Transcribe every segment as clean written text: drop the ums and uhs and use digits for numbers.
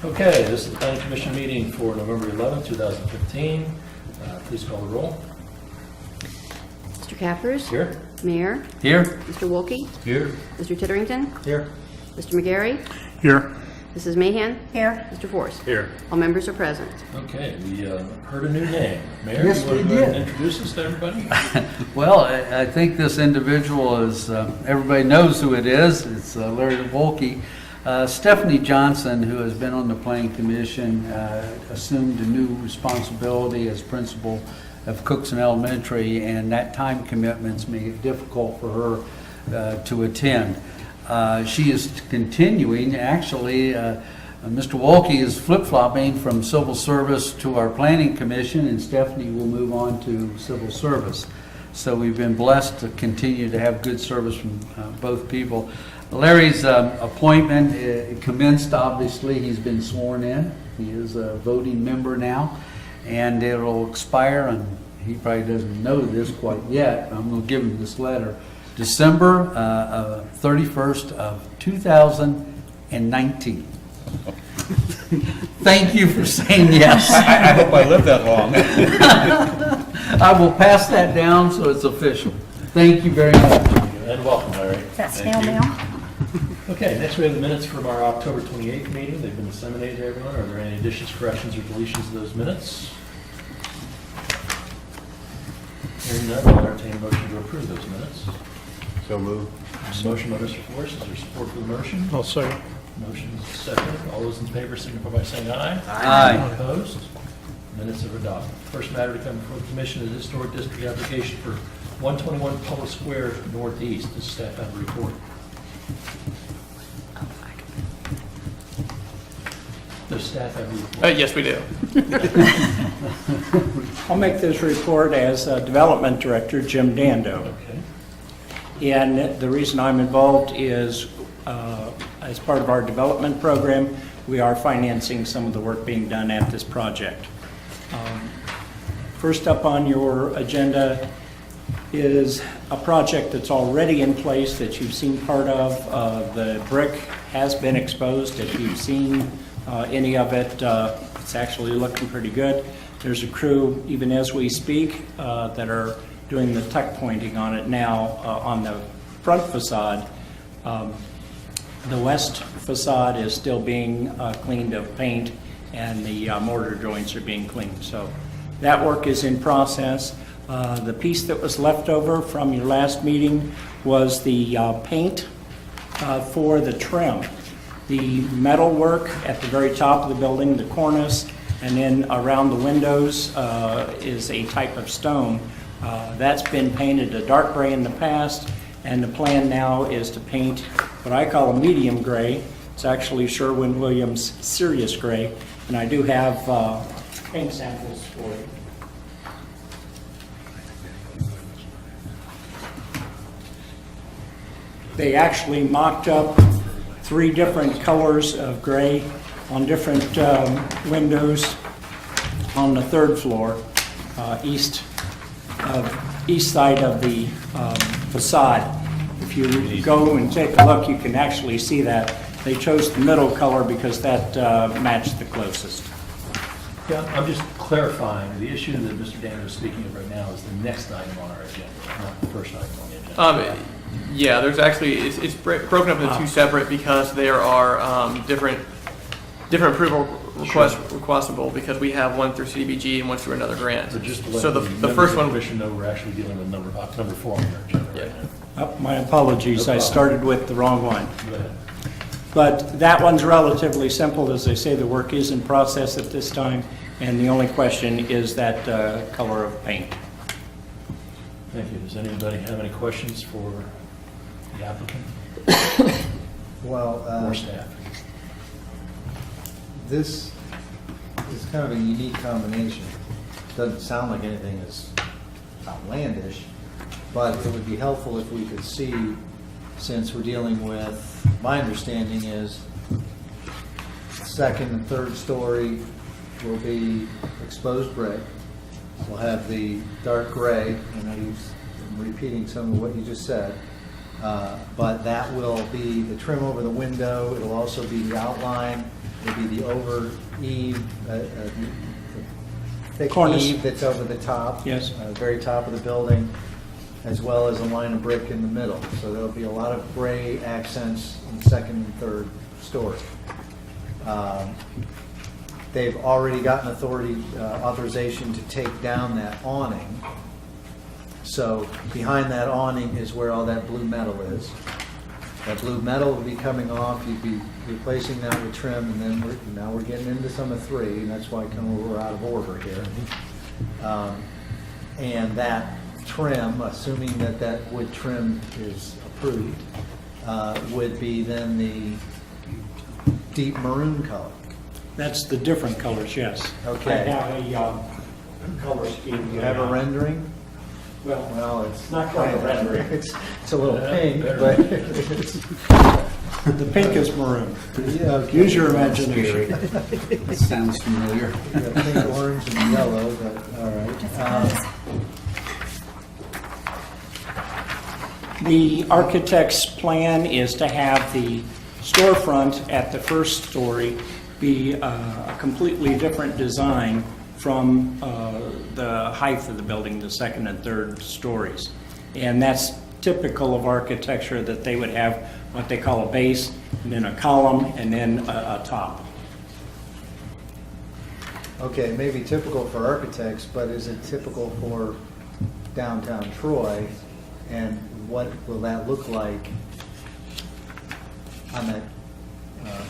Okay, this is the Planning Commission meeting for November 11, 2015. Please call the roll. Mr. Cappers. Here. Mayor. Here. Mr. Wolke. Here. Mr. Titterington. Here. Mr. McGarry. Here. Mrs. Mahan. Here. Mr. Forrest. Here. All members are present. Okay, we heard a new name. Mayor, Yes, you want to we go ahead did. and introduce us to everybody? Well, I think this individual is, everybody knows who it is. It's Larry Wolke. Stephanie Johnson, who has been on the Planning Commission, assumed a new responsibility as principal of Cookson Elementary, and that time commitments make it difficult for her to attend. She is continuing, actually, Mr. Wolke is flip-flopping from civil service to our Planning Commission, and Stephanie will move on to civil service. So we've been blessed to continue to have good service from both people. Larry's appointment commenced, obviously. He's been sworn in. He is a voting member now, and it'll expire, and he probably doesn't know this quite yet. I'm going to give him this letter. December 31st of 2019. Thank you for saying yes. I hope I live that long. I will pass that down so it's official. Thank you very much. And welcome, Larry. Is that snail mail? Okay, next we have the minutes from our October 28th meeting. They've been disseminated to everyone. Are there any additions, corrections, or deletions to those minutes? Hearing none, I'll entertain a motion to approve those minutes. So move. Motion by Mr. Forrest. Is there support for the motion? I'll second. Motion is second. All those in favor signify by saying aye. Aye. Opposed? Minutes are adopted. First matter to come before the commission is historic district application for 121 Public Square Northeast. Does staff have a report? Does staff have a report? Yes, we do. I'll make this report as Development Director, Jim Dando. Okay. And the reason I'm involved is, as part of our development program, we are financing some of the work being done at this project. First up on your agenda is a project that's already in place that you've seen part of. The brick has been exposed. If you've seen any of it, it's actually looking pretty good. There's a crew, even as we speak, that are doing the tuck pointing on it now on the front facade. The west facade is still being cleaned of paint, and the mortar joints are being cleaned. So that work is in process. The piece that was left over from your last meeting was the paint for the trim. The metal work at the very top of the building, the cornice, and then around the windows is a type of stone. That's been painted a dark gray in the past, and the plan now is to paint what I call a medium gray. It's actually Sherwin-Williams Sirius Gray, and I do have paint samples for you. They actually mocked up 3 different colors of gray on different windows on the 3rd floor, east side of the facade. If you go and take a look, you can actually see that. They chose the middle color because that matched the closest. Yeah, I'm just clarifying, the issue that Mr. Daniel is speaking of right now is the next item on our agenda, not the first item on the agenda. Yeah, there's actually, it's broken up into 2 separate because there are different approval requests requestable, because we have one through CDBG and one through another grant. So just to let So the members first of the one, commission know, we're actually dealing with number 4 on our agenda right now. My apologies, No I problem. started with the wrong one. Go ahead. But that one's relatively simple. As I say, the work is in process at this time, and the only question is that color of paint. Thank you. Does anybody have any questions for the applicant Well, or staff? this is kind of a unique combination. Doesn't sound like anything is outlandish, but it would be helpful if we could see, since we're dealing with, my understanding is, 2nd and 3rd story will be exposed brick. We'll have the dark gray, and I'm repeating some of what you just said. But that will be the trim over the window. It'll also be the outline would be the over eave, the thick Cornice. eave that's over the top. Yes. Very top of the building, as well as a line of brick in the middle. So there'll be a lot of gray accents in second and third story. They've already gotten authorization to take down that awning. So behind that awning is where all that blue metal is. That blue metal will be coming off, you'd be replacing that with trim, and then now we're getting into summer 3, and that's why we're out of order here. And that trim, assuming that that wood trim is approved, would be then the deep maroon color. That's the different colors, yes. Okay. I have a color scheme. You have a rendering? Well, Well, it's not quite a rendering. It's a little pink, better. but it's, The pink is maroon. yeah, okay. Use your imagination. That sounds familiar. You got pink, orange, and yellow, but, all right. The architect's plan is to have the storefront at the first story be a completely different design from the height of the building, the second and third stories. And that's typical of architecture, that they would have what they call a base, and then a column, and then a top. Okay, it may be typical for architects, but is it typical for downtown Troy? And what will that look like on that,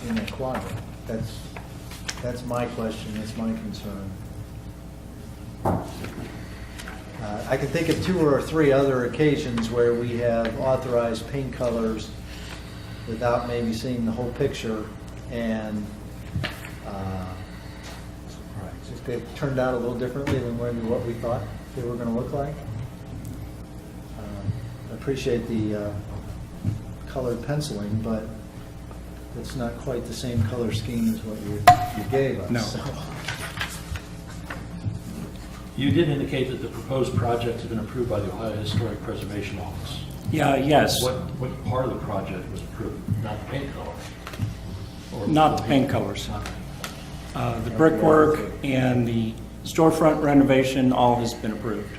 in that quadrant? That's my question, that's my concern. I can think of 2 or 3 other occasions where we have authorized paint colors without maybe seeing the whole picture, and they've turned out a little differently than what we thought they were going to look like. I appreciate the colored penciling, but it's not quite the same color scheme as what you gave us. No. So. You did indicate that the proposed project has been approved by the Ohio Historic Preservation Office. Yeah, yes. What part of the project was approved? Not the paint color? Or- Not the paint colors. Not- The brickwork and the storefront renovation, all has been approved.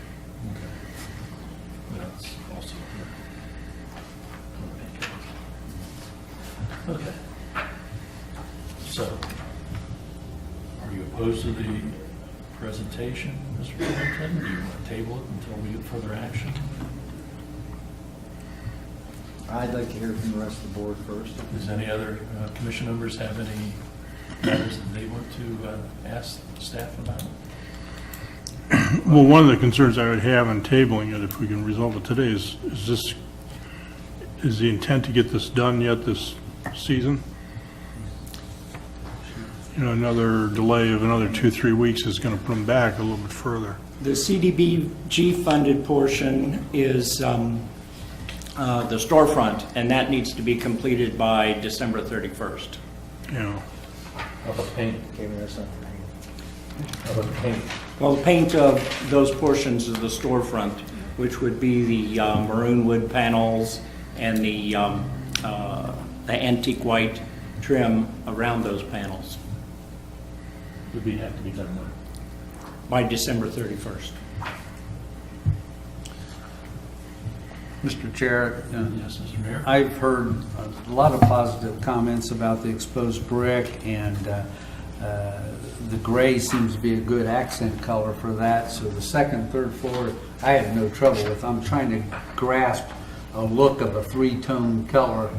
That's also here. Okay. So, are you opposed to the presentation, Mr. Whittington? Do you want to table it until we get further action? I'd like to hear from the rest of the board first. Does any other commission members have any matters that they want to ask staff about? Well, one of the concerns I would have in tabling it, if we can resolve it today, is the intent to get this done yet this season? You know, another delay of another 2-3 weeks is going to put them back a little bit further. The CDBG funded portion is the storefront, and that needs to be completed by December 31st. You know, How about paint? Okay, well, that's not the paint. How about the paint? Well, the paint of those portions of the storefront, which would be the maroon wood panels and the antique white trim around those panels Would be, have to be done when? by December 31st. Mr. Chair, Yes, Mr. Mayor? I've heard a lot of positive comments about the exposed brick, and the gray seems to be a good accent color for that. So the second, third floor, I had no trouble with. I'm trying to grasp a look of a 3-tone color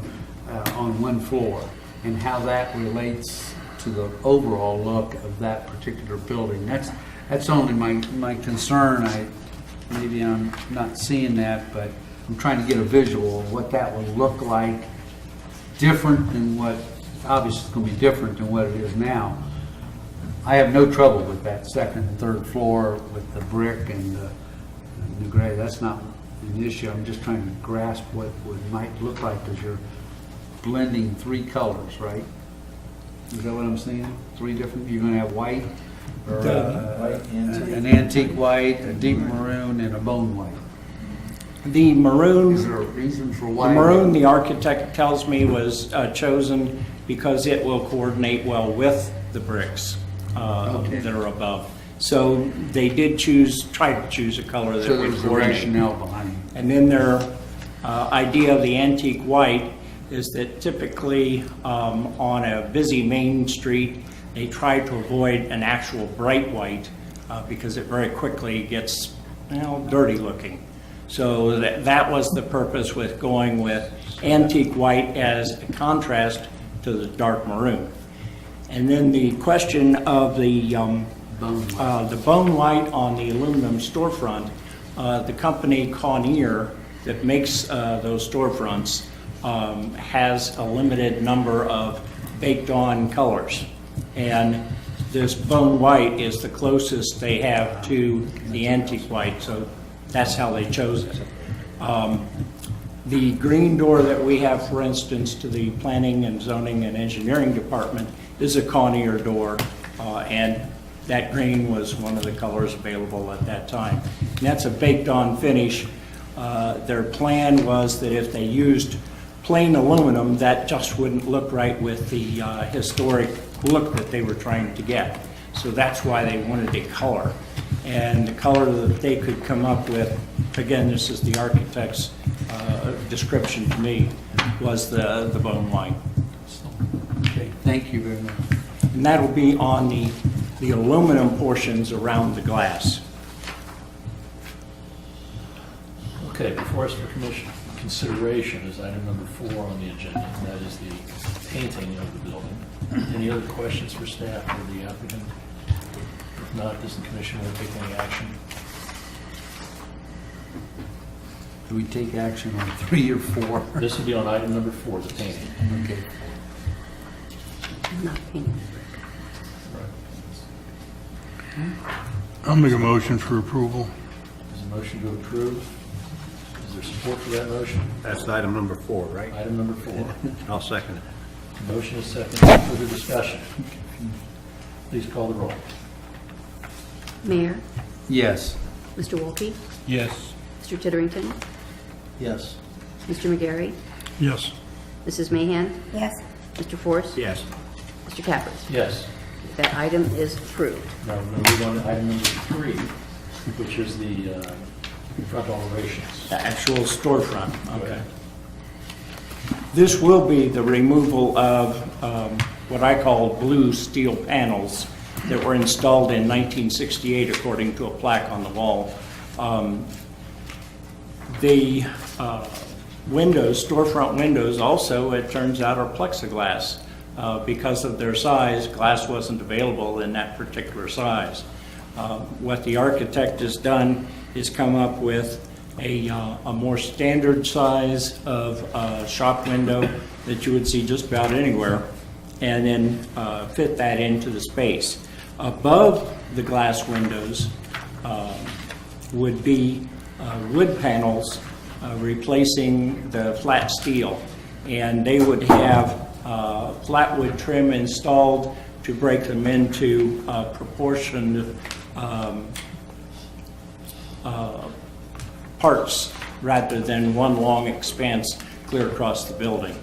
on one floor, and how that relates to the overall look of that particular building. That's only my concern. Maybe I'm not seeing that, but I'm trying to get a visual of what that would look like, different than what, obviously it's going to be different than what it is now. I have no trouble with that second and third floor with the brick and the gray. That's not an issue. I'm just trying to grasp what it might look like, because you're blending 3 colors, right? Is that what I'm seeing? 3 different, you're going to have white, or White, antique. an antique white, a deep maroon, and a bone white. The Is maroon, there a reason for the why? maroon, the architect tells me, was chosen because it will coordinate well with the bricks Okay. that are above. So they did try to choose a color that So would there's a coordinate. rationale behind it. And then their idea of the antique white is that typically on a busy main street, they try to avoid an actual bright white because it very quickly gets, dirty looking. So that was the purpose with going with antique white as a contrast to the dark maroon. And then the question of the bone white on the aluminum storefront, the company Conair that makes those storefronts has a limited number of baked-on colors. And this bone white is the closest they have to the antique white, so that's how they chose it. The green door that we have, for instance, to the Planning and Zoning and Engineering Department is a Conair door, and that green was one of the colors available at that time. And that's a baked-on finish. Their plan was that if they used plain aluminum, that just wouldn't look right with the historic look that they were trying to get. So that's why they wanted a color. And the color that they could come up with, again, this is the architect's description to me, was the bone white. Okay, thank you very much. And that'll be on the aluminum portions around the glass. Okay, before us for commission consideration is item number 4 on the agenda, and that is the painting of the building. Any other questions for staff or the applicant? If not, does the commission want to take any action? Do we take action on 3 or 4? This will be on item number 4, the painting. Okay. I'm not painting. I'll make a motion for approval. Is a motion to approve? Is there support for that motion? That's item number 4, right? Item number 4. I'll second it. Motion is second. Further discussion? Please call the roll. Mayor, Yes. Mr. Wolke, Yes. Mr. Titterington, Yes. Mr. McGarry, Yes. Mrs. Mahan, yes, Mr. Force, Yes. Mr. Cappers. Yes. That item is approved. Now we're going to move on to item number 3, which is the front alterations. The actual storefront, okay. This will be the removal of what I call blue steel panels that were installed in 1968 according to a plaque on the wall. The windows, storefront windows also, it turns out, are plexiglass. Because of their size, glass wasn't available in that particular size. What the architect has done is come up with a more standard size of shop window that you would see just about anywhere, and then fit that into the space. Above the glass windows would be wood panels replacing the flat steel, and they would have flat wood trim installed to break them into proportioned parts rather than one long expanse clear across the building.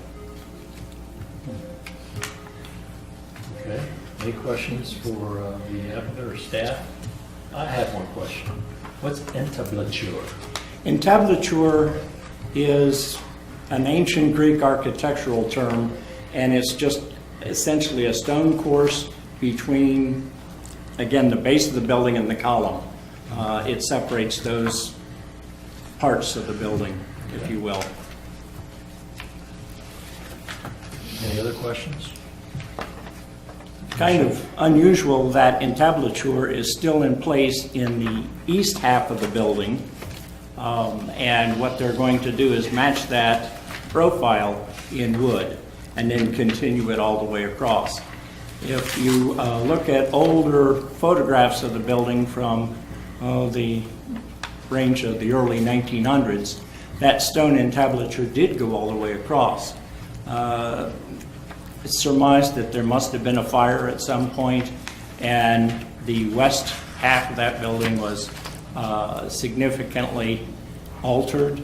Okay. Any questions for the applicant or staff? I have one question. What's entablature? Entablature is an ancient Greek architectural term, and it's just essentially a stone course between, again, the base of the building and the column. It separates those parts of the building, if you will. Any other questions? Kind of unusual that entablature is still in place in the east half of the building. And what they're going to do is match that profile in wood and then continue it all the way across. If you look at older photographs of the building from the range of the early 1900s, that stone entablature did go all the way across. It's surmised that there must have been a fire at some point, and the west half of that building was significantly altered,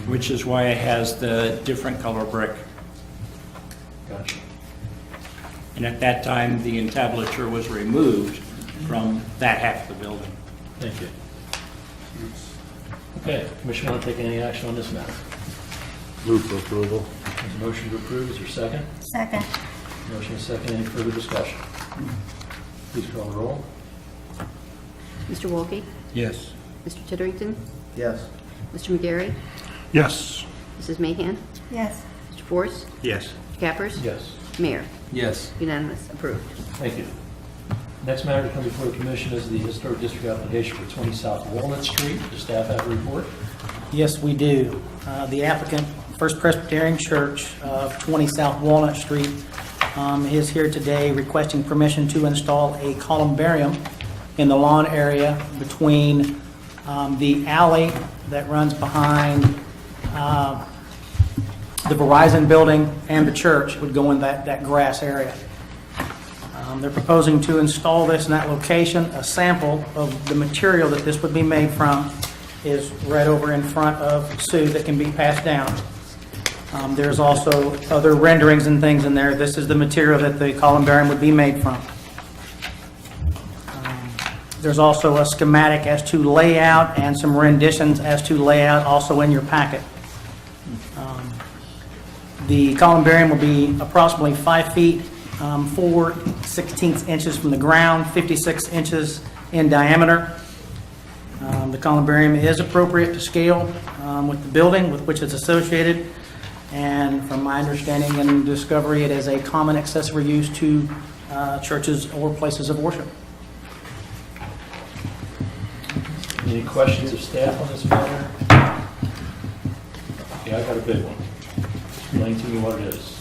which is why it has the different color brick. Gotcha. And at that time, the entablature was removed from that half of the building. Thank you. Okay, Commission want to take any action on this matter? Move for approval. There's a motion to approve, is there a second? Second. Motion is second, any further discussion? Please call the roll. Mr. Wolke? Yes. Mr. Titterington? Yes. Mr. McGarry? Yes. Mrs. Mahan? Yes. Mr. Force? Yes. Mr. Cappers? Yes. Mayor? Yes. Unanimous, approved. Thank you. Next matter to come before the Commission is the Historic District application for 20 South Walnut Street. Does staff have a report? Yes, we do. The applicant, First Presbyterian Church of 20 South Walnut Street, is here today requesting permission to install a columbarium in the lawn area between the alley that runs behind the Verizon building and the church. It would go in that grass area. They're proposing to install this in that location. A sample of the material that this would be made from is right over in front of Sue that can be passed down. There's also other renderings and things in there. This is the material that the columbarium would be made from. There's also a schematic as to layout and some renditions as to layout also in your packet. The columbarium will be approximately 5 feet 4/16 inches from the ground, 56 inches in diameter. The columbarium is appropriate to scale with the building with which it's associated, and from my understanding and discovery, it is a common accessory use to churches or places of worship. Any questions of staff on this matter? Yeah, I got a big one. Explain to me what it is.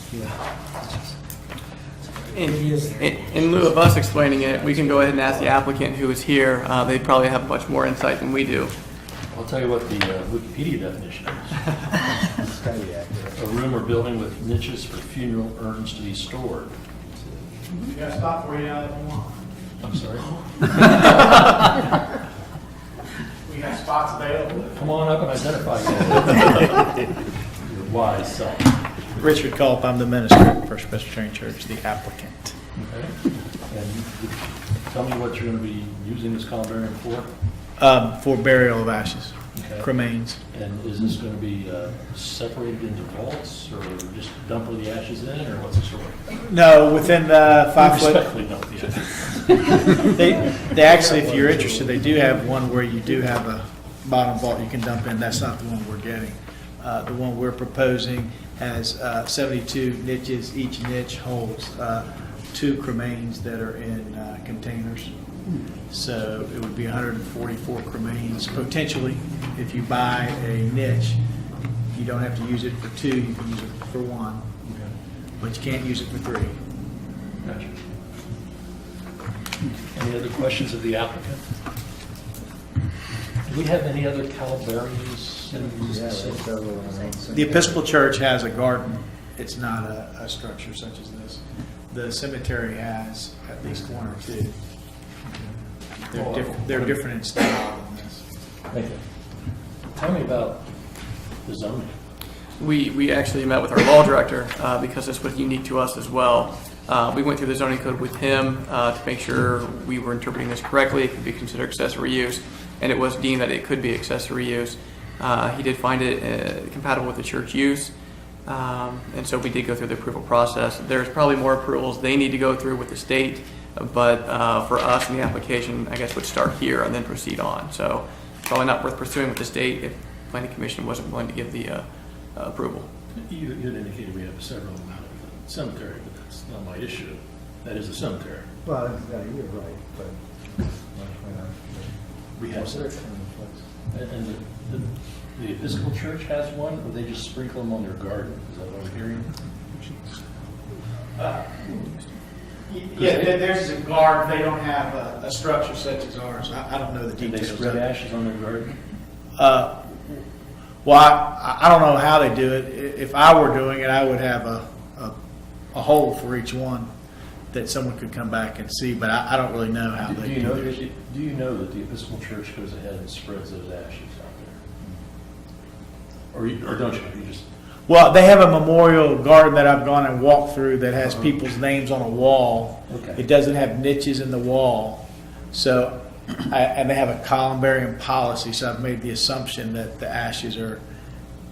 In lieu of us explaining it, we can go ahead and ask the applicant who is here. They probably have much more insight than we do. I'll tell you what the Wikipedia definition is. A room or building with niches for funeral urns to be stored. You got a spot for you now if you want. I'm sorry? We got spots available. Come on up and identify yourself. Your wise self. Richard Culp, I'm the minister at First Presbyterian Church, the applicant. Okay. And tell me what you're going to be using this columbarium for? For burial of ashes, Okay. cremains. And is this going to be separated into vaults, or just dump the ashes in, or what's the story? No, within the 5 foot. Respectfully dump the ashes. They actually, if you're interested, they do have one where you do have a bottom vault you can dump in. That's not the one we're getting. The one we're proposing has 72 niches. Each niche holds 2 cremains that are in containers. So it would be 144 cremains potentially. If you buy a niche, you don't have to use it for 2, you can use it for 1, but you can't use it for 3. Gotcha. Any other questions of the applicant? Do we have any other columbariums in existence? The Episcopal Church has a garden. It's not a structure such as this. The cemetery has at least 1 or 2. They're different in style than this. Thank you. Tell me about the zoning. We actually met with our law director because this was unique to us as well. We went through the zoning code with him to make sure we were interpreting this correctly. It could be considered accessory use, and it was deemed that it could be accessory use. He did find it compatible with the church use, and so we did go through the approval process. There's probably more approvals they need to go through with the state, but for us in the application, I guess would start here and then proceed on. So probably not worth pursuing with the state if the Planning Commission wasn't willing to give the approval. You had indicated we have several out of the cemetery, but that's not my issue. That is a cemetery. Well, you're right, but. We have several. And the Episcopal Church has one, or they just sprinkle them on their garden? Is that what I'm hearing? Yeah, theirs is a garden. They don't have a structure such as ours. I don't know the Did they details. spread of it. ashes on their garden? Well, I don't know how they do it. If I were doing it, I would have a hole for each one that someone could come back and see, but I don't really know how Do they you do know, theirs. do you know that the Episcopal Church goes ahead and spreads those ashes out there? Or don't you? You just, Well, they have a memorial garden that I've gone and walked through that has people's names on a wall. Okay. It doesn't have niches in the wall. So, and they have a columbarium policy, so I've made the assumption that the ashes are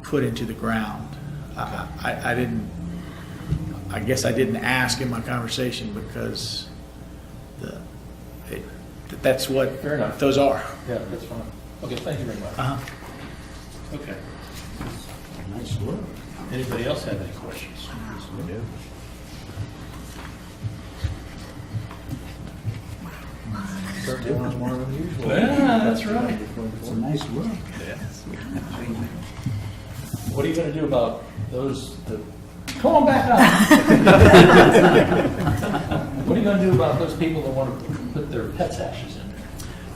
put into the ground. I guess I didn't ask in my conversation because that's what Fair enough. those are. Yeah, that's fine. Okay, thank you very much. Uh-huh. Okay. Nice work. Anybody else have any questions? Certainly one more unusual. Yeah, that's right. It's a nice look. What are you going to do about those that, come on back up. What are you going to do about those people that want to put their pets' ashes in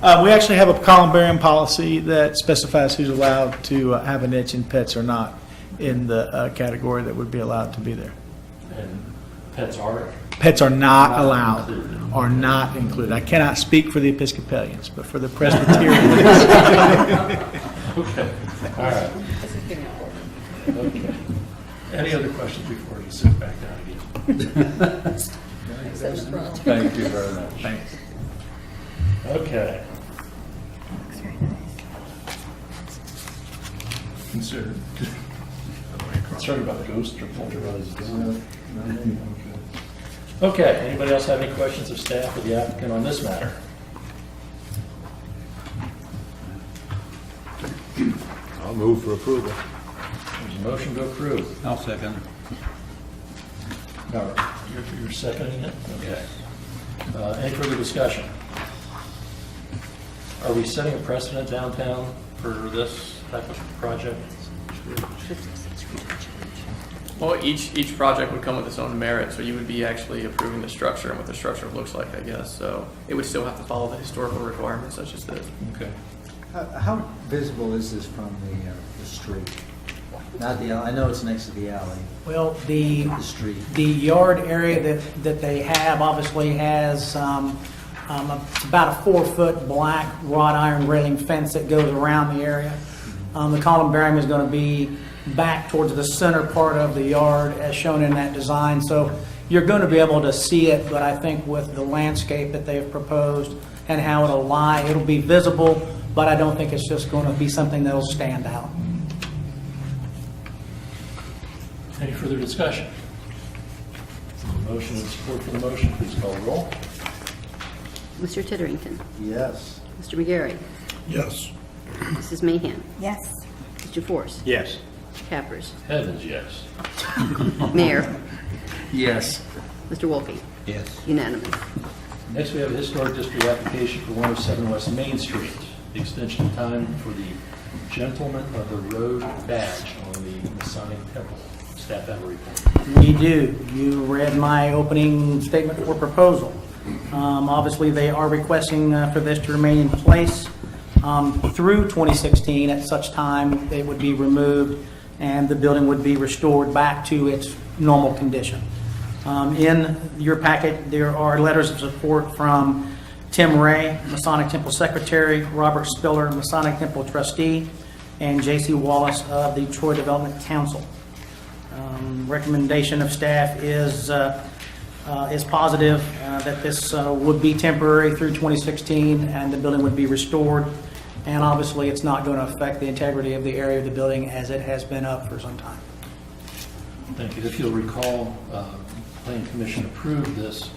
there? We actually have a columbarium policy that specifies who's allowed to have a niche and pets are not in the category that would be allowed to be there. And pets are? Pets are not Not allowed, included. are not included. I cannot speak for the Episcopalians, but for the Presbyterians. Okay, all right. Okay. Any other questions before you sit back down again? Thank you very much. Thanks. Okay. Concerned about ghosts or poltergeists? Okay, anybody else have any questions of staff or the applicant on this matter? I'll move for approval. There's a motion to approve. I'll second. All right, you're seconding it? Okay. Any further discussion? Are we setting a precedent downtown for this type of project? Well, each project would come with its own merit, so you would be actually approving the structure and what the structure looks like, I guess. So it would still have to follow the historical requirements such as this. Okay. How visible is this from the street? Not the alley, I know it's next to the alley, Well, the the street. yard area that they have obviously has it's about a 4-foot black wrought iron railing fence that goes around the area. The columbarium is going to be back towards the center part of the yard as shown in that design. So you're going to be able to see it, but I think with the landscape that they've proposed and how it'll lie, it'll be visible, but I don't think it's just going to be something that'll stand out. Any further discussion? Motion and support for the motion, please call the roll. Mr. Titterington. Yes. Mr. McGarry. Yes. Mrs. Mahan. Yes. Mr. Force. Yes. Mr. Cappers. Heavens, yes. Mayor. Yes. Mr. Wolke. Yes. Unanimous. Next, we have a historic district application for 107 West Main Street. The extension of time for the Gentleman of the Road badge on the Masonic Temple. Staff have a report. We do. You read my opening statement for proposal. Obviously, they are requesting for this to remain in place through 2016. At such time, it would be removed and the building would be restored back to its normal condition. In your packet, there are letters of support from Tim Ray, Masonic Temple Secretary, Robert Spiller, Masonic Temple Trustee, and J.C. Wallace of the Troy Development Council. Recommendation of staff is positive that this would be temporary through 2016 and the building would be restored. And obviously, it's not going to affect the integrity of the area of the building as it has been up for some time. Thank you. If you'll recall, Planning Commission approved this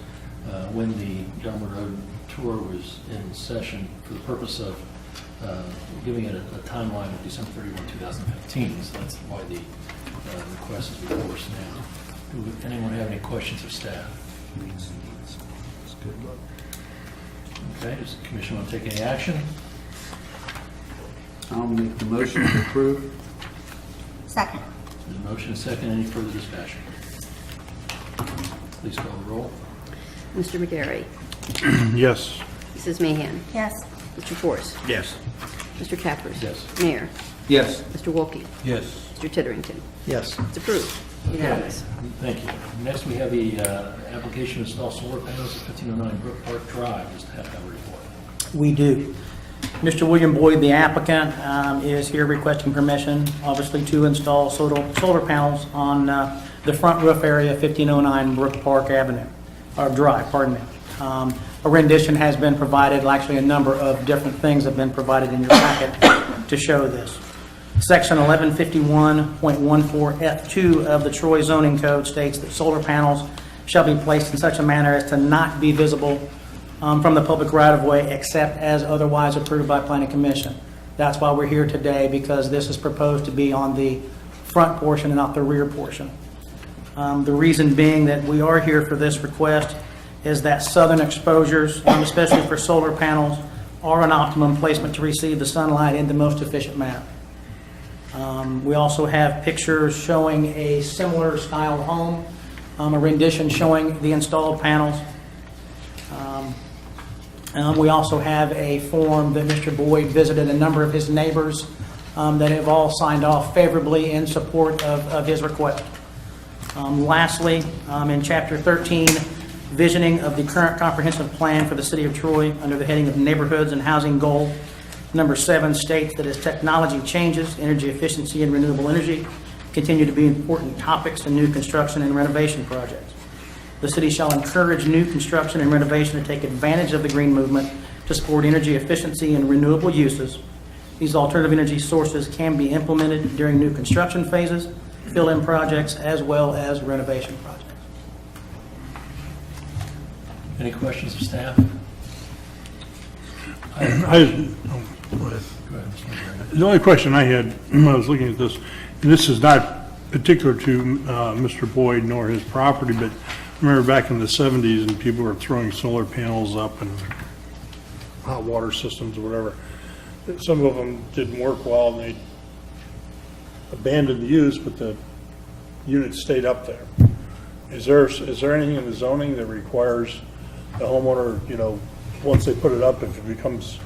when the Gentleman Road tour was in session for the purpose of giving it a timeline of December 31, 2015. So that's why the request is before us now. Do anyone have any questions of staff? Okay, does the commission want to take any action? I'll make the motion to approve. Second. There's a motion and a second. Any further discussion? Please call the roll. Mr. McGarry. Yes. Mrs. Mahan. Yes. Mr. Force. Yes. Mr. Cappers. Yes. Mayor. Yes. Mr. Wolke. Yes. Mr. Titterington. Yes. It's approved. Unanimous. Thank you. Next, we have the application to install solar panels at 1509 Brook Park Drive. Does staff have a report? We do. Mr. William Boyd, the applicant, is here requesting permission, obviously, to install solar panels on the front roof area, 1509 Brook Park Avenue, or Drive, pardon me. A rendition has been provided, actually a number of different things have been provided in your packet to show this. Section 1151.14F2 of the Troy zoning code states that solar panels shall be placed in such a manner as to not be visible from the public right-of-way except as otherwise approved by Planning Commission. That's why we're here today, because this is proposed to be on the front portion and not the rear portion. The reason being that we are here for this request is that southern exposures, especially for solar panels, are an optimum placement to receive the sunlight in the most efficient manner. We also have pictures showing a similar style home, a rendition showing the installed panels. We also have a form that Mr. Boyd visited a number of his neighbors that have all signed off favorably in support of his request. Lastly, in Chapter 13, Visioning of the Current Comprehensive Plan for the City of Troy, under the heading of Neighborhoods and Housing Goal, Number 7 states that as technology changes, energy efficiency and renewable energy continue to be important topics in new construction and renovation projects. The city shall encourage new construction and renovation to take advantage of the green movement to support energy efficiency and renewable uses. These alternative energy sources can be implemented during new construction phases, fill-in projects, as well as renovation projects. Any questions of staff? Go ahead, Mr. McGarry. The only question I had when I was looking at this, and this is not particular to Mr. Boyd nor his property, but I remember back in the 70s and people were throwing solar panels up and hot water systems or whatever. Some of them didn't work well and they abandoned the use, but the units stayed up there. Is there anything in the zoning that requires the homeowner, once they put it up, if it becomes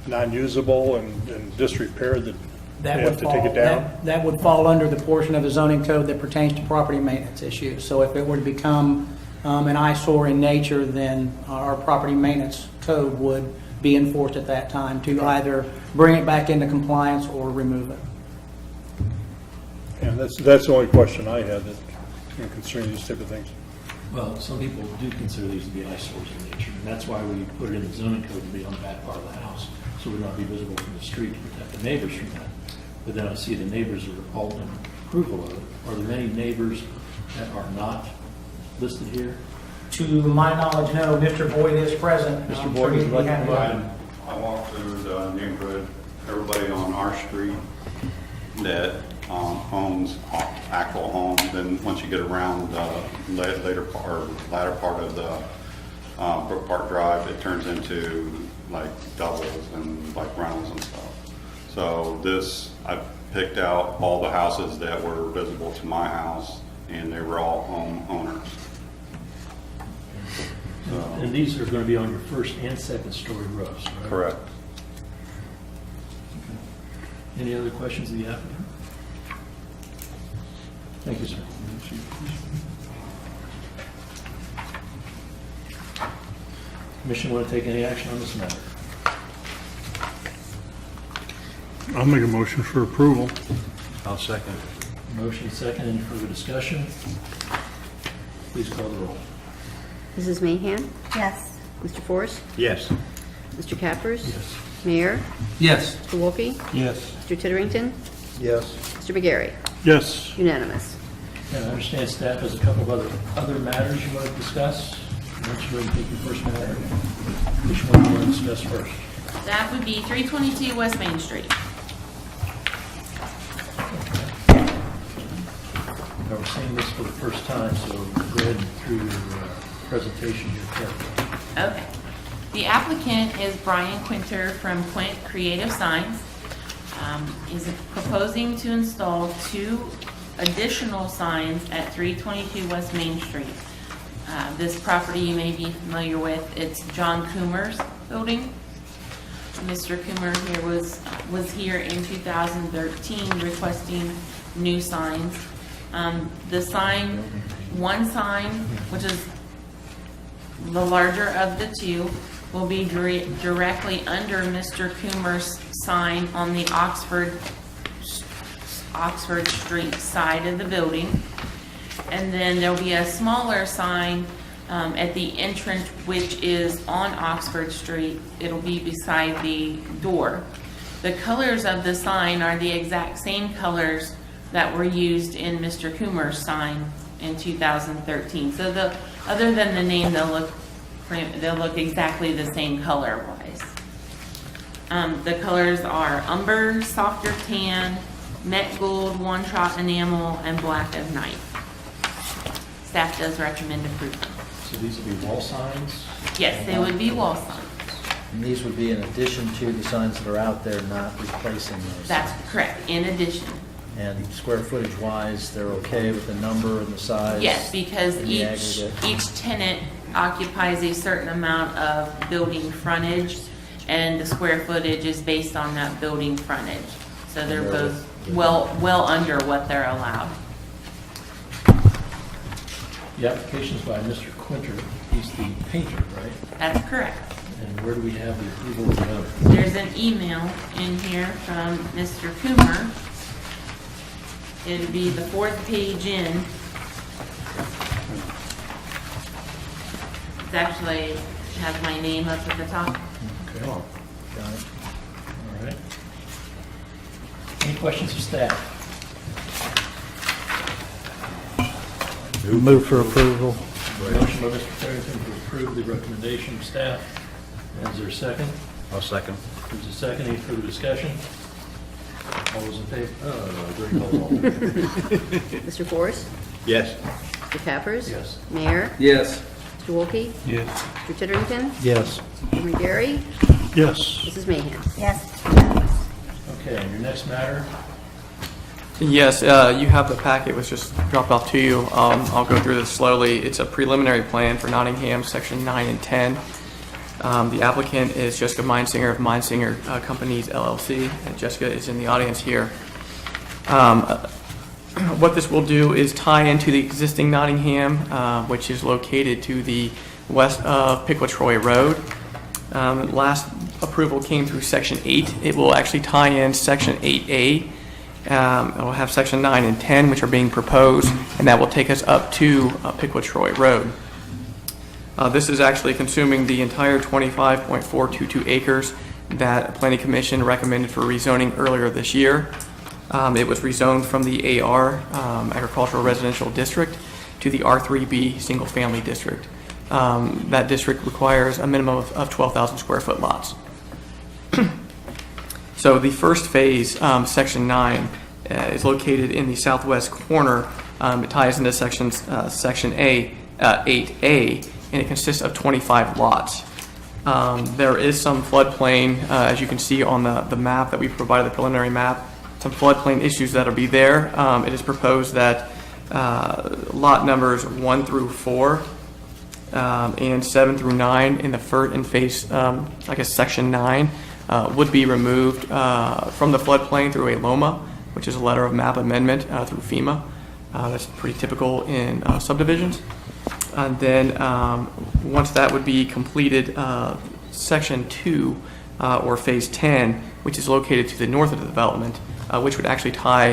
non-usable and disrepaired, that they have to take it down? That would fall under the portion of the zoning code that pertains to property maintenance issues. So if it were to become an eyesore in nature, then our property maintenance code would be enforced at that time to either bring it back into compliance or remove it. And that's the only question I had that concerning these type of things. Well, some people do consider these to be eyesores in nature, and that's why we put it in the zoning code to be on the back part of the house, so it would not be visible from the street to protect the neighbors from that. But then I see the neighbors are all in approval of it. Are there any neighbors that are not listed here? To my knowledge, no. Mr. Boyd is present. Mr. I'm Boyd, sure would you he'd be like to happy provide? I walk through the neighborhood, everybody on our street that owns actual homes, then once you get around the latter part of the Brook Park Drive, it turns into like doubles and like rentals and stuff. So I picked out all the houses that were visible to my house, and they were all homeowners. And these are going to be on your first and second story roofs, right? Correct. Any other questions of the applicant? Thank you, sir. Commission want to take any action on this matter? I'll make a motion for approval. I'll second. Motion second. Any further discussion? Please call the roll. Mrs. Mahan? Yes. Mr. Forrest? Yes. Mr. Cappers? Yes. Mayor? Yes. Mr. Wolke? Yes. Mr. Titterington? Yes. Mr. McGarry? Yes. Unanimous. And I understand staff has a couple of other matters you want to discuss. Why don't you go ahead and take your first matter? Which one do you want to discuss first? That would be 322 West Main Street. Now, we're seeing this for the first time, so go ahead and through your presentation here carefully. Okay. The applicant is Brian Quinter from Quint Creative Signs. Is proposing to install 2 additional signs at 322 West Main Street. This property you may be familiar with. It's John Coomer's building. Mr. Coomer here was here in 2013 requesting new signs. One sign, which is the larger of the 2, will be directly under Mr. Coomer's sign on the Oxford Street side of the building. And then there'll be a smaller sign at the entrance, which is on Oxford Street. It'll be beside the door. The colors of the sign are the exact same colors that were used in Mr. Coomer's sign in 2013. So other than the name, they'll look exactly the same color-wise. The colors are umber, softer tan, met gold, one-shot enamel, and black as night. Staff does recommend approval. So these will be wall signs? Yes, they would be wall signs. And these would be in addition to the signs that are out there, not replacing those. That's signs. correct, in addition. And square footage wise, they're okay with the number and the size? Yes, because and the aggregate? each tenant occupies a certain amount of building frontage, and the square footage is based on that building frontage. So they're both well under what they're allowed. The application's by Mr. Quinter. He's the painter, right? That's correct. And where do we have the approval of the owner? There's an email in here from Mr. Coomer. It'd be the 4th page in. It actually has my name up at the top. Okay. Got it. All right. Any questions of staff? Move for approval. Motion by Mr. Farrington to approve the recommendation of staff. Is there a second? I'll second. There's a second. Any further discussion? All those in favor? During the roll. Mr. Forrest? Yes. Mr. Cappers? Yes. Mayor? Yes. Mr. Wolke? Yes. Mr. Titterington? Yes. Chairman Gary? Yes. Mrs. Mahan? Yes. Okay, and your next matter? Yes, you have the packet, it was just dropped off to you. I'll go through this slowly. It's a preliminary plan for Nottingham, Section 9 and 10. The applicant is Jessica Meinsinger of Meinsinger Companies LLC, and Jessica is in the audience here. What this will do is tie into the existing Nottingham, which is located to the west of Pickwa-Troy Road. Last approval came through Section 8. It will actually tie in Section 8A. It will have Section 9 and 10, which are being proposed, and that will take us up to Pickwa-Troy Road. This is actually consuming the entire 25.422 acres that the Planning Commission recommended for rezoning earlier this year. It was rezoned from the AR, Agricultural Residential District, to the R3B Single Family District. That district requires a minimum of 12,000 square foot lots. So the first phase, Section 9, is located in the southwest corner. It ties into Section 8A, and it consists of 25 lots. There is some floodplain, as you can see on the map that we provided, the preliminary map, some floodplain issues that'll be there. It is proposed that lot numbers 1 through 4 and 7 through 9 in phase, Section 9 would be removed from the floodplain through a LOMA, which is a letter of map amendment through FEMA. That's pretty typical in subdivisions. And then once that would be completed, Section 2 or Phase 10, which is located to the north of the development, which would actually tie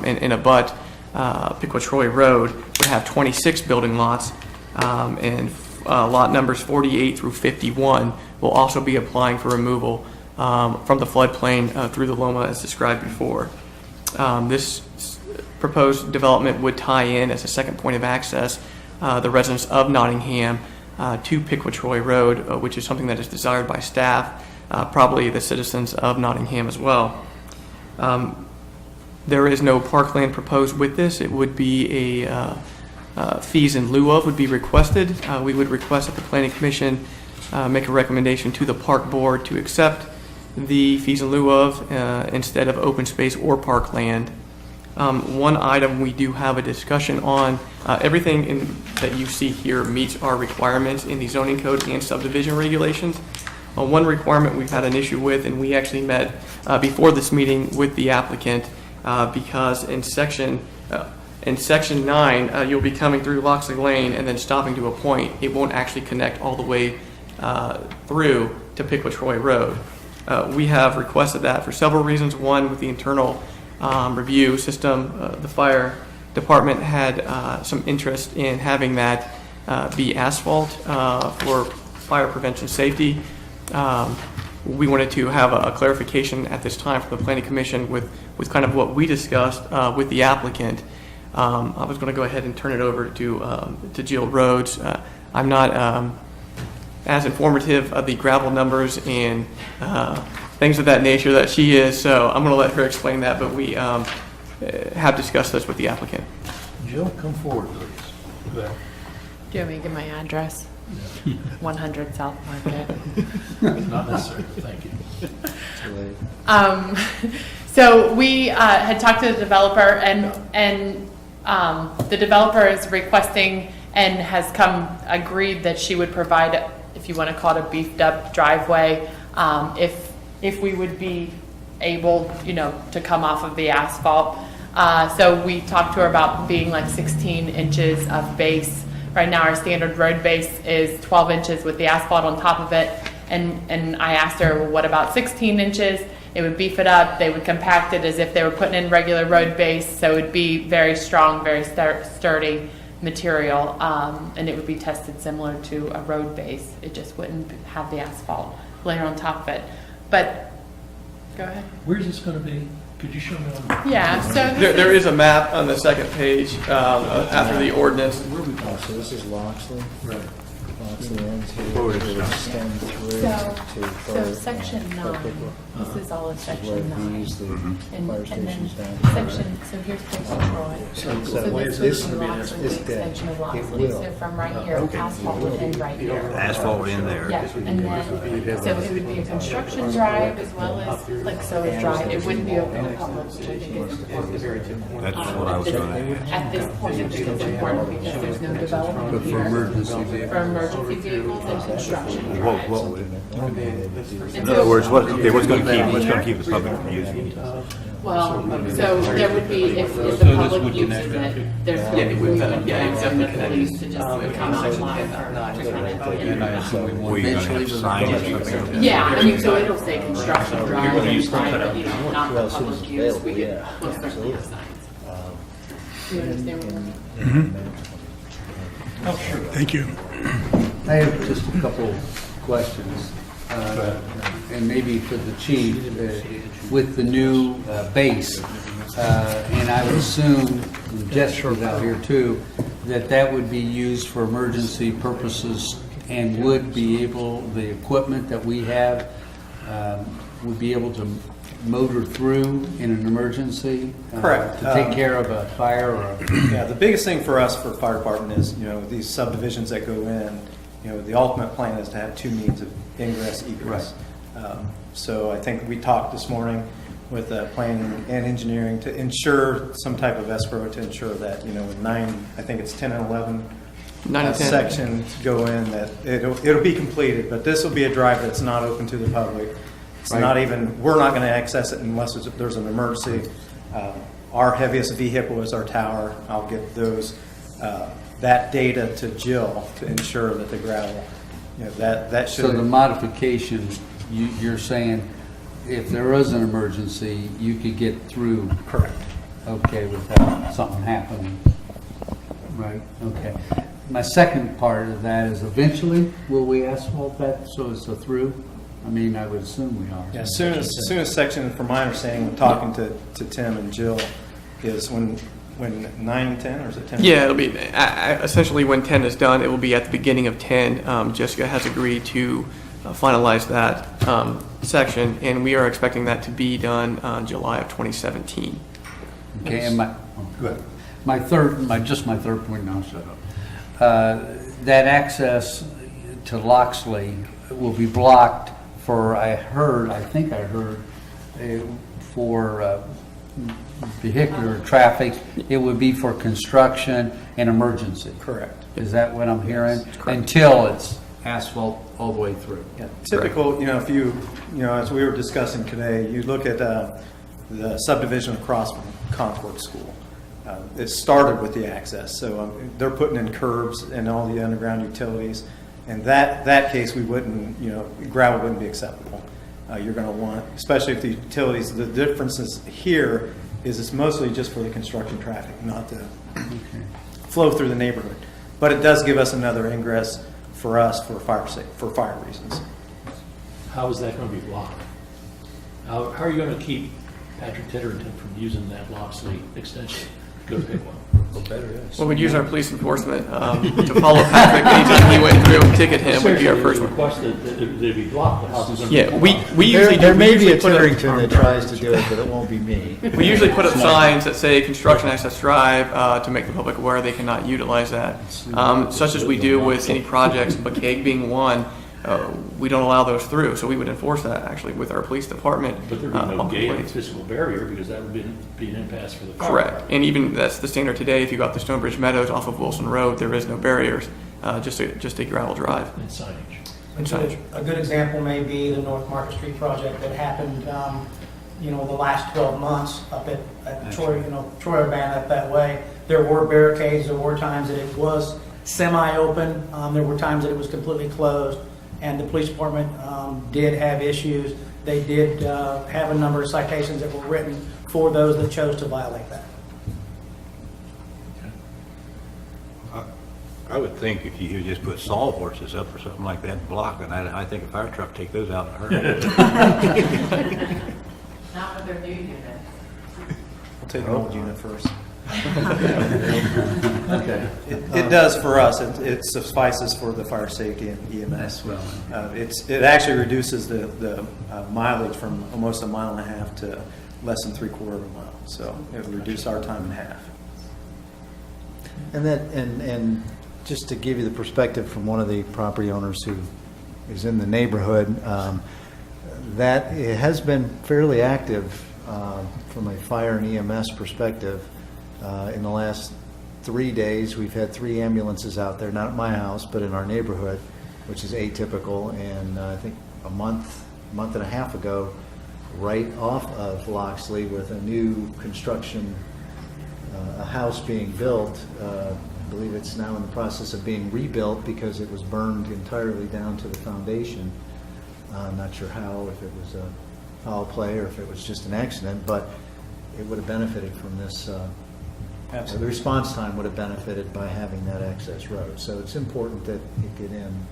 in a butt Pickwa-Troy Road, would have 26 building lots, and lot numbers 48 through 51 will also be applying for removal from the floodplain through the LOMA as described before. This proposed development would tie in as a second point of access the residents of Nottingham to Pickwa-Troy Road, which is something that is desired by staff, probably the citizens of Nottingham as well. There is no parkland proposed with this. It would be a fees in lieu of would be requested. We would request that the Planning Commission make a recommendation to the Park Board to accept the fees in lieu of instead of open space or parkland. One item we do have a discussion on, everything that you see here meets our requirements in the zoning code and subdivision regulations. One requirement we've had an issue with, and we actually met before this meeting with the applicant, because in section 9, you'll be coming through Loxley Lane and then stopping to a point. It won't actually connect all the way through to Piqua-Troy Road. We have requested that for several reasons. One, with the internal review system, the fire department had some interest in having that be asphalt for fire prevention safety. We wanted to have a clarification at this time from the Planning Commission with kind of what we discussed with the applicant. I was going to go ahead and turn it over to Jill Rhodes. I'm not as informative of the gravel numbers and things of that nature that she is, so I'm going to let her explain that, but we have discussed this with the applicant. Jill, come forward, please. Do you want me to give my address? 100 South Market. Not necessarily, thank you. So we had talked to the developer, and the developer is requesting and has agreed that she would provide, if you want to call it a beefed up driveway, if we would be able, to come off of the asphalt. So we talked to her about being like 16 inches of base. Right now, our standard road base is 12 inches with the asphalt on top of it. And I asked her, well, what about 16 inches? It would beef it up. They would compact it as if they were putting in regular road base. So it would be very strong, very sturdy material. And it would be tested similar to a road base. It just wouldn't have the asphalt layer on top of it. But go ahead. Where's this going to be? Could you show me on? Yeah, so There is a map on the second page after the ordinance. So this is Loxley. Right. Loxley ends here. It would extend through So section 9, this is all of section 9. these, the And fire then stations down here. section, so here's Troy. So this this would be is Loxley, the dead. extension of It Loxley. will. So from right here, asphalt would end right here. Asphalt in there. Yeah, and then, so it would be a construction drive as well as, like, so a drive. It wouldn't be open to public, which I think is important. That's what I was gonna ask. At this point, I think it's important because there's no development here. For emergency vehicles and construction drives. In other words, what's going to keep the public from using it? Well, so there would be, if the public uses it, there's no reason for the police to just come outside for just run it. Were you going to have signs? Yeah, I mean, so it'll say construction drive and private, not the public use, we could most certainly have signs. Do you understand what I mean? Thank you. I have just a couple questions, and maybe for the chief, with the new base, and I would assume, Jessica's out here too, that would be used for emergency purposes and would be able, the equipment that we have would be able to motor through in an emergency? Correct. To take care of a fire or a... Yeah, the biggest thing for us for fire department is, these subdivisions that go in, the ultimate plan is to have two means of ingress, egress. So I think we talked this morning with planning and engineering to ensure some type of escrow to ensure that, with 9, I think it's 10 and 11 9 and 10. sections go in, that it'll be completed, but this will be a drive that's not open to the public. It's not even, we're not going to access it unless there's an emergency. Our heaviest vehicle is our tower. I'll get that data to Jill to ensure that the gravel, that should. So the modification, you're saying, if there was an emergency, you could get through? Correct. Okay, without something happening? Right, okay. My second part of that is eventually, will we asphalt that so it's a through? I mean, I would assume we are. Yeah, as soon as section, from my understanding, when talking to Tim and Jill, is when 9 and 10, or is it 10? Yeah, it'll be essentially when 10 is done, it will be at the beginning of 10. Jessica has agreed to finalize that section, and we are expecting that to be done July of 2017. Okay, and my third point, now shut up. That access to Loxley will be blocked for, for vehicular traffic. It would be for construction and emergency. Correct. Is that what I'm hearing? Until it's asphalt all the way through. Yeah, typical, if you, as we were discussing today, you look at the subdivision across from Concord School. It started with the access, so they're putting in curbs and all the underground utilities. In that case, we wouldn't, gravel wouldn't be acceptable. You're going to want, especially if the utilities, the differences here is it's mostly just for the construction traffic, not to flow through the neighborhood. But it does give us another ingress for us for fire reasons. How is that going to be blocked? How are you going to keep Patrick Titterington from using that Loxley extension? Go pick one. Well, we'd use our police enforcement to follow Patrick anytime he went through and ticket him would be our first one. Request that they be blocked. The house is going to Yeah, be blocked. we usually There may be a put up- Titterington that tries to do it, but it won't be me. We usually put up signs that say construction access drive to make the public aware they cannot utilize that. Such as we do with any projects, McCaig being one, we don't allow those through, so we would enforce that actually with our police department. But there'd be no on gate or complaints. physical barrier because that would be an impasse for the fire. Correct, and even that's the standard today. If you go up to Stonebridge Meadows off of Wilson Road, there is no barriers, just a gravel drive. And signage. And signage. A good example may be the North Market Street project that happened, the last 12 months up at Troy, Troy Urbana up that way. There were barricades, there were times that it was semi-open, there were times that it was completely closed, and the police department did have issues. They did have a number of citations that were written for those that chose to violate that. I would think if you just put saw horses up or something like that and block it, I think a fire truck would take those out in a hurry. Not with their new unit. We'll take an old unit first. Okay. It does for us. It suffices for the fire safety and EMS. It actually reduces the mileage from almost 1.5 miles to less than 3/4 of a mile. So it would reduce our time in half. And just to give you the perspective from one of the property owners who is in the neighborhood, that it has been fairly active from a fire and EMS perspective. In the last 3 days, we've had 3 ambulances out there, not at my house, but in our neighborhood, which is atypical. And I think a month and a half ago, right off of Loxley with a new construction, a house being built. I believe it's now in the process of being rebuilt because it was burned entirely down to the foundation. I'm not sure how, if it was a foul play or if it was just an accident, but it would have benefited from this. The response time would have benefited by having that access road. So it's important that it get in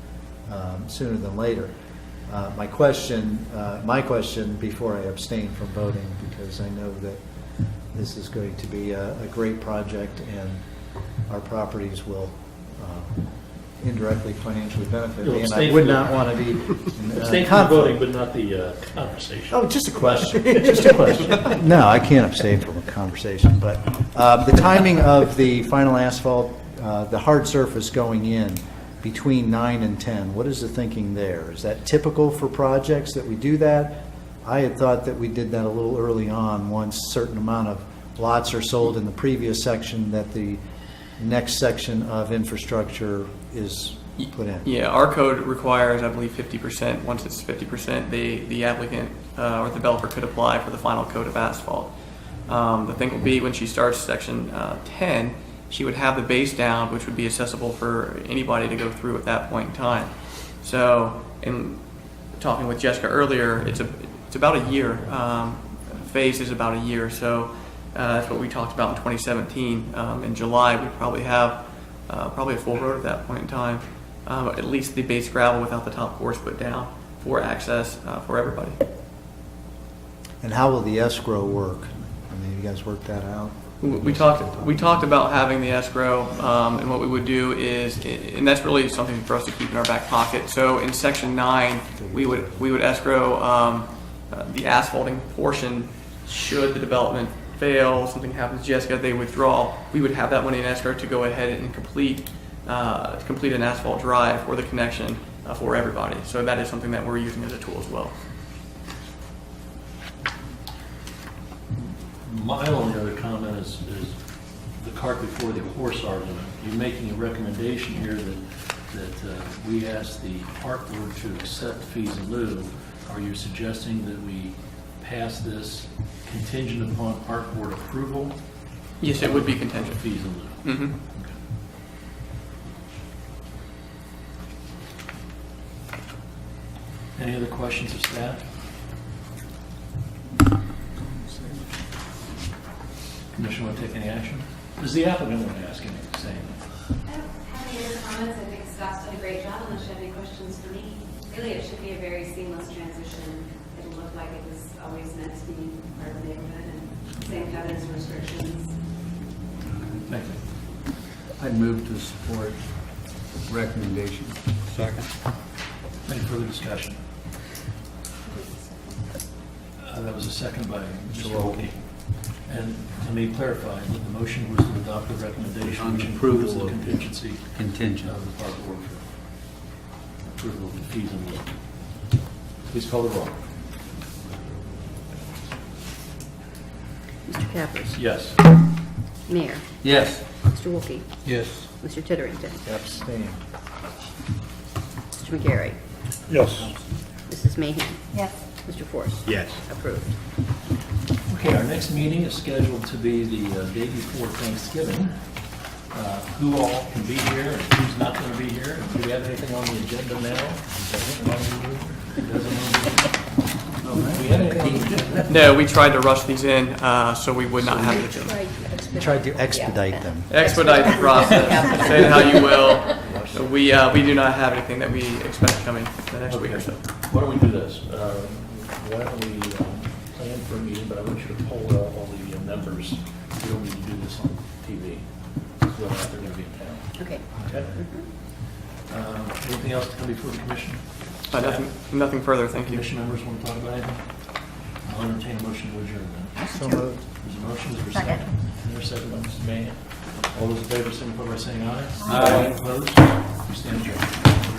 sooner than later. My question before I abstain from voting, because I know that this is going to be a great project and our properties will indirectly financially benefit me, and I would not want to be Abstain from voting, but not the conversation. Oh, just a question. Just a question. No, I can't abstain from a conversation, but the timing of the final asphalt, the hard surface going in between 9 and 10, what is the thinking there? Is that typical for projects that we do that? I had thought that we did that a little early on, once a certain amount of lots are sold in the previous section, that the next section of infrastructure is put in. Yeah, our code requires, I believe, 50%. Once it's 50%, the applicant or the developer could apply for the final coat of asphalt. The thing will be when she starts section 10, she would have the base down, which would be accessible for anybody to go through at that point in time. So, in talking with Jessica earlier, it's about a year. Phase is about a year. So that's what we talked about in 2017. In July, we probably have probably a full road at that point in time. At least the base gravel without the top course put down for access for everybody. And how will the escrow work? I mean, you guys work that out? We talked about having the escrow, and what we would do is, and that's really something for us to keep in our back pocket. So in section 9, we would escrow the asphalting portion should the development fail, something happens to Jessica, they withdraw. We would have that money in escrow to go ahead and complete an asphalt drive or the connection for everybody. So that is something that we're using as a tool as well. My only other comment is the cart before the horse argument. You're making a recommendation here that we ask the park board to accept fees in lieu. Are you suggesting that we pass this contingent upon park board approval? Yes, it would be contingent. Fees in lieu. Mm-hmm. Any other questions of staff? Commission want to take any action? Does the applicant want to ask anything? Say anything? I don't have any other comments. I think Scott's done a great job unless you have any questions for me. Really, it should be a very seamless transition. It'll look like it was always meant to be part of the neighborhood and same covenants and restrictions. Thank you. I'd move to support recommendation. Second. Any further discussion? That was a second by Mr. Wolke. And let me clarify, that the motion was to adopt the recommendation, On which approval includes the of- contingency Contingent. of the park board for approval of the fees and lieu. Please call the roll. Mr. Cappers. Yes. Mayor. Yes. Mr. Wolke. Yes. Mr. Titterington. Abstain. Mr. McGarry. Yes. Mrs. Mahan. Yes. Mr. Force. Yes. Approved. Okay, our next meeting is scheduled to be the day before Thanksgiving. Who all can be here and who's not going to be here? Do we have anything on the agenda now? Do we have anything on the agenda? No, we tried to rush these in, so we would not have an agenda. Tried to expedite them. Expedite the process, say it how you will. We do not have anything that we expect coming the next week or so. Why don't we do this? Why don't we plan for a meeting, but I want you to poll all the members. We don't need to do this on TV. So they're going to be in town. Okay. Okay? Anything else to come before the commission? Nothing further, thank you. Commission members want to talk about anything? I'll entertain a motion to adjourn then. So moved. There's a motion, is there a Second. second? Is there a second by Mrs. Mahan? All those in favor, signify by saying aye. Aye. Opposed? We stand adjourned.